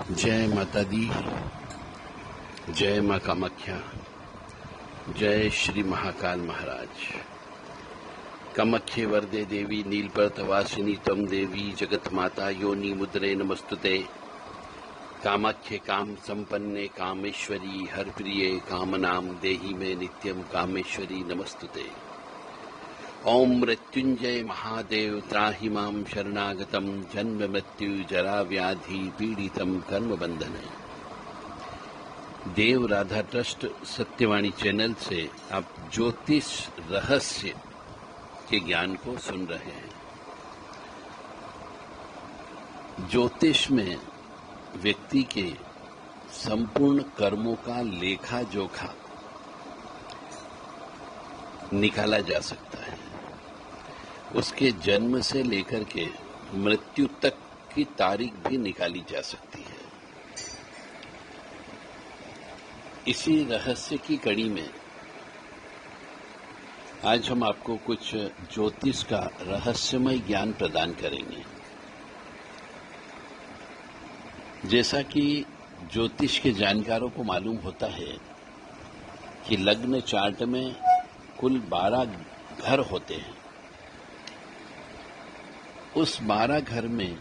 जय माता दी, जय माँ कामाख्या, जय श्री महाकाल महाराज। कामाख्ये वरदे देवी नीलपर्वतवासिनी त्वं देवी जगत माता योनि मुद्रे नमस्तुते। कामाख्ये काम संपन्ने कामेश्वरी हर प्रिये कामनाम देहि में नित्यम कामेश्वरी नमस्तुते। ओम मृत्युंजय महादेव त्राहि मां शरणागतम जन्म मृत्यु जरा व्याधि पीड़ितम कर्म बंधन। देव राधा ट्रस्ट सत्यवाणी चैनल से आप ज्योतिष रहस्य के ज्ञान को सुन रहे हैं। ज्योतिष में व्यक्ति के संपूर्ण कर्मों का लेखा जोखा निकाला जा सकता है। उसके जन्म से लेकर के मृत्यु तक की तारीख भी निकाली जा सकती है। इसी रहस्य की कड़ी में आज हम आपको कुछ ज्योतिष का रहस्यमय ज्ञान प्रदान करेंगे। जैसा कि ज्योतिष के जानकारों को मालूम होता है कि लग्न चार्ट में कुल 12 घर होते हैं। उस 12 घर में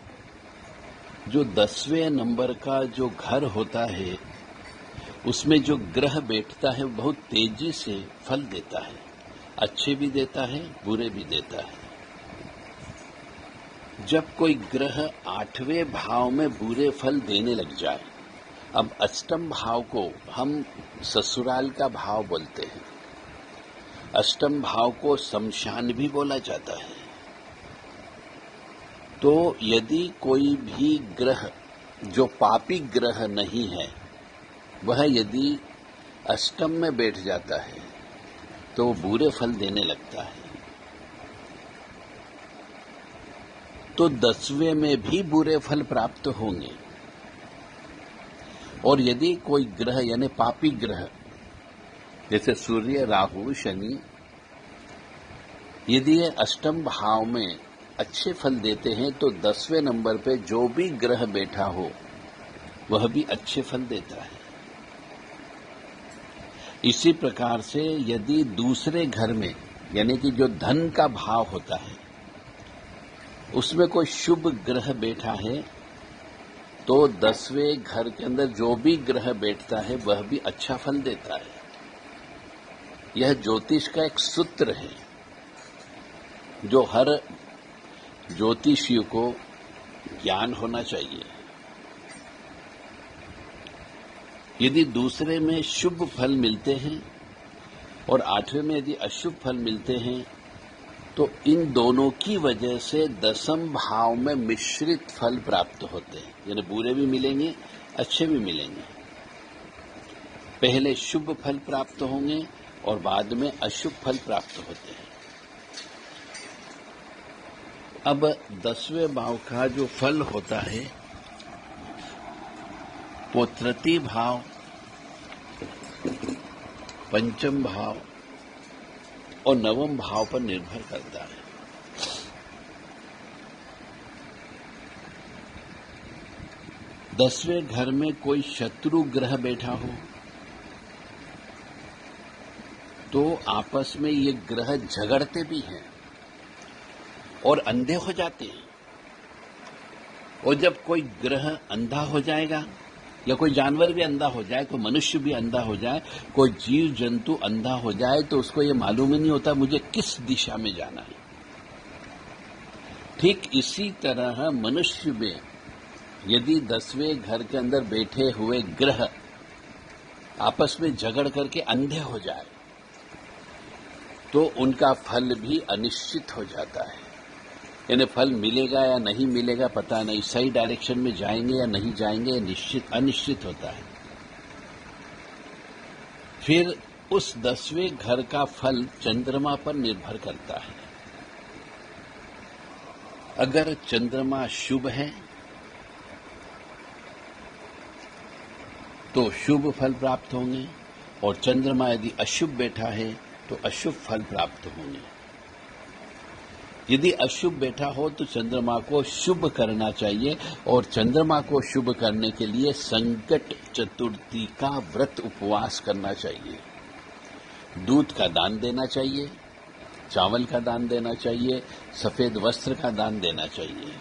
जो 10वें नंबर का जो घर होता है उसमें जो ग्रह बैठता है बहुत तेजी से फल देता है। अच्छे भी देता है, बुरे भी देता है। जब कोई ग्रह 8वें भाव में बुरे फल देने लग जाए, अब अष्टम भाव को हम ससुराल का भाव बोलते हैं। अष्टम भाव को शमशान भी बोला जाता है। तो यदि कोई भी ग्रह जो पापी ग्रह नहीं है वह यदि अष्टम में बैठ जाता है तो वो बुरे फल देने लगता है। तो 10वें में भी बुरे फल प्राप्त होंगे। और यदि कोई ग्रह यानी पापी ग्रह जैसे सूर्य, राहु, शनि, यदि ये अष्टम भाव में अच्छे फल देते हैं तो 10वें नंबर पे जो भी ग्रह बैठा हो वह भी अच्छे फल देता है। इसी प्रकार से यदि दूसरे घर में यानी कि जो धन का भाव होता है उसमें कोई शुभ ग्रह बैठा है तो 10वें घर के अंदर जो भी ग्रह बैठता है वह भी अच्छा फल देता है। यह ज्योतिष का एक सूत्र है जो हर ज्योतिषी को ज्ञान होना चाहिए। यदि दूसरे में शुभ फल मिलते हैं और 8वें में यदि अशुभ फल मिलते हैं तो इन दोनों की वजह से 10वें भाव में मिश्रित फल प्राप्त होते हैं। यानी बुरे भी मिलेंगे, अच्छे भी मिलेंगे। पहले शुभ फल प्राप्त होंगे और बाद में अशुभ फल प्राप्त होते हैं। अब 10वें भाव का जो फल होता है वो तृतीय भाव, पंचम भाव और नवम भाव पर निर्भर करता है। दसवें घर में कोई शत्रु ग्रह बैठा हो तो आपस में ये ग्रह झगड़ते भी हैं और अंधे हो जाते हैं। और जब कोई ग्रह अंधा हो जाएगा या कोई जानवर भी अंधा हो जाए, कोई मनुष्य भी अंधा हो जाए, कोई जीव जंतु अंधा हो जाए तो उसको ये मालूम ही नहीं होता मुझे किस दिशा में जाना है। ठीक इसी तरह मनुष्य में यदि 10वें घर के अंदर बैठे हुए ग्रह आपस में झगड़ करके अंधे हो जाए तो उनका फल भी अनिश्चित हो जाता है। यानी फल मिलेगा या नहीं मिलेगा पता नहीं, सही डायरेक्शन में जाएंगे या नहीं जाएंगे, निश्चित अनिश्चित होता है। फिर उस 10वें घर का फल चंद्रमा पर निर्भर करता है। अगर चंद्रमा शुभ है तो शुभ फल प्राप्त होंगे और चंद्रमा यदि अशुभ बैठा है तो अशुभ फल प्राप्त होंगे। यदि अशुभ बैठा हो तो चंद्रमा को शुभ करना चाहिए, और चंद्रमा को शुभ करने के लिए संकट चतुर्थी का व्रत उपवास करना चाहिए। दूध का दान देना चाहिए, चावल का दान देना चाहिए, सफेद वस्त्र का दान देना चाहिए।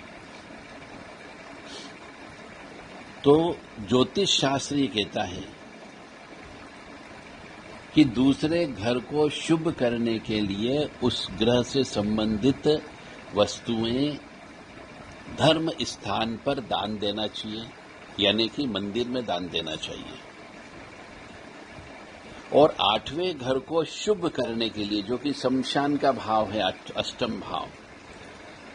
तो ज्योतिष शास्त्र ये कहता है कि दूसरे घर को शुभ करने के लिए उस ग्रह से संबंधित वस्तुएं धर्म स्थान पर दान देना चाहिए, यानी कि मंदिर में दान देना चाहिए। और 8वें घर को शुभ करने के लिए, जो कि शमशान का भाव है, अष्टम भाव,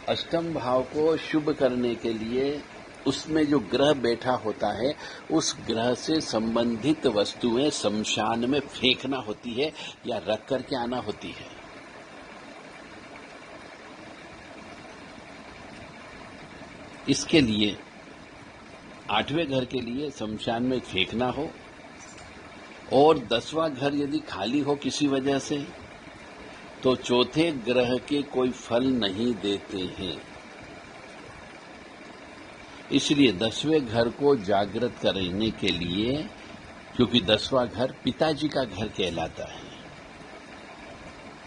अष्टम भाव को शुभ करने के लिए उसमें जो ग्रह बैठा होता है उस ग्रह से संबंधित वस्तुएं शमशान में फेंकना होती है या रख करके आना होती है। इसके लिए 8वें घर के लिए शमशान में फेंकना हो, और 10वां घर यदि खाली हो किसी वजह से तो चौथे ग्रह के कोई फल नहीं देते हैं। इसलिए 10वें घर को जागृत करने के लिए, क्योंकि 10वां घर पिताजी का घर कहलाता है,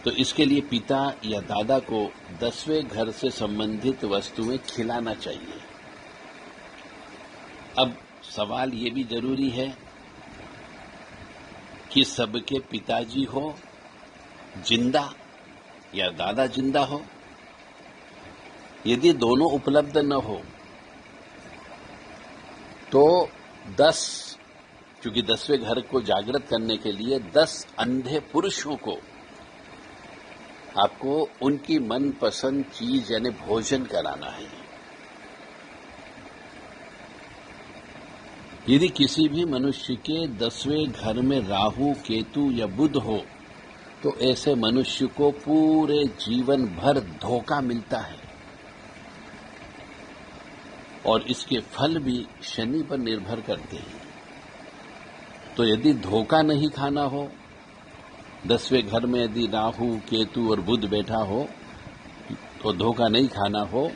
तो इसके लिए पिता या दादा को 10वें घर से संबंधित वस्तुएं खिलाना चाहिए। अब सवाल ये भी जरूरी है कि सबके पिताजी हो जिंदा या दादा जिंदा हो। यदि दोनों उपलब्ध न हो तो 10, क्योंकि 10वें घर को जागृत करने के लिए 10 अंधे पुरुषों को आपको उनकी मनपसंद चीज यानी भोजन कराना है। यदि किसी भी मनुष्य के 10वें घर में राहु, केतु या बुध हो तो ऐसे मनुष्य को पूरे जीवन भर धोखा मिलता है, और इसके फल भी शनि पर निर्भर करते हैं। तो यदि धोखा नहीं खाना हो, 10वें घर में यदि राहु, केतु और बुध बैठा हो तो धोखा नहीं खाना हो,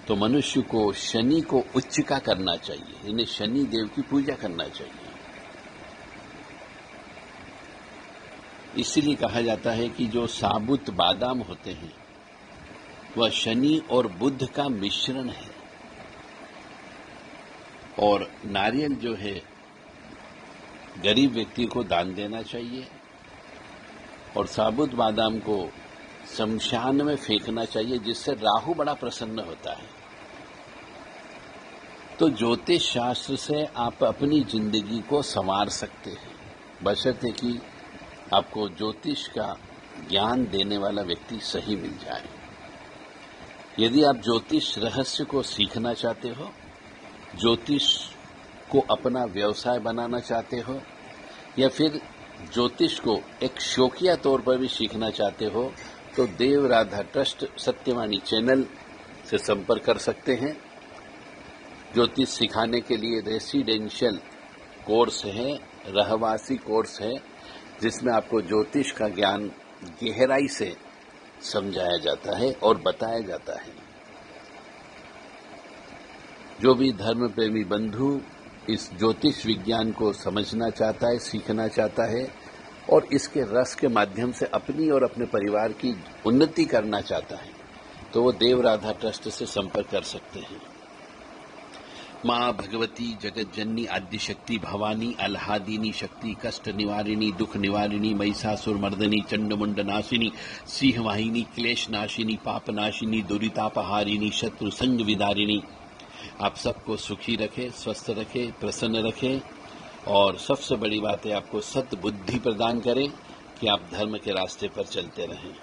तो मनुष्य को शनि को उच्चिका करना चाहिए, इन्हें शनि देव की पूजा करना चाहिए। इसीलिए कहा जाता है कि जो साबुत बादाम होते हैं वह शनि और बुध का मिश्रण है, और नारियल जो है गरीब व्यक्ति को दान देना चाहिए, और साबुत बादाम को शमशान में फेंकना चाहिए, जिससे राहु बड़ा प्रसन्न होता है। तो ज्योतिष शास्त्र से आप अपनी जिंदगी को संवार सकते हैं, बशर्ते कि आपको ज्योतिष का ज्ञान देने वाला व्यक्ति सही मिल जाए। यदि आप ज्योतिष रहस्य को सीखना चाहते हो, ज्योतिष को अपना व्यवसाय बनाना चाहते हो, या फिर ज्योतिष को एक शौकिया तौर पर भी सीखना चाहते हो, तो देव राधा ट्रस्ट सत्यवाणी चैनल से संपर्क कर सकते हैं। ज्योतिष सिखाने के लिए रेसिडेंशियल कोर्स है, रहवासी कोर्स है, जिसमें आपको ज्योतिष का ज्ञान गहराई से समझाया जाता है और बताया जाता है। जो भी धर्म प्रेमी बंधु इस ज्योतिष विज्ञान को समझना चाहता है, सीखना चाहता है, और इसके रस के माध्यम से अपनी और अपने परिवार की उन्नति करना चाहता है, तो वो देव राधा ट्रस्ट से संपर्क कर सकते हैं। माँ भगवती जगत जननी आद्य शक्ति भवानी अल्हादिनी शक्ति कष्ट निवारिणी दुख निवारिणी महिषासुर मर्दनी चंडमुंड नाशिनी सिंह वाहिनी क्लेश नाशिनी पाप नाशिनी दुरितापहारिणी शत्रु संग विदारिणी आप सबको सुखी रखे, स्वस्थ रखे, प्रसन्न रखे, और सबसे बड़ी बात है आपको सद्बुद्धि प्रदान करें कि आप धर्म के रास्ते पर चलते रहें।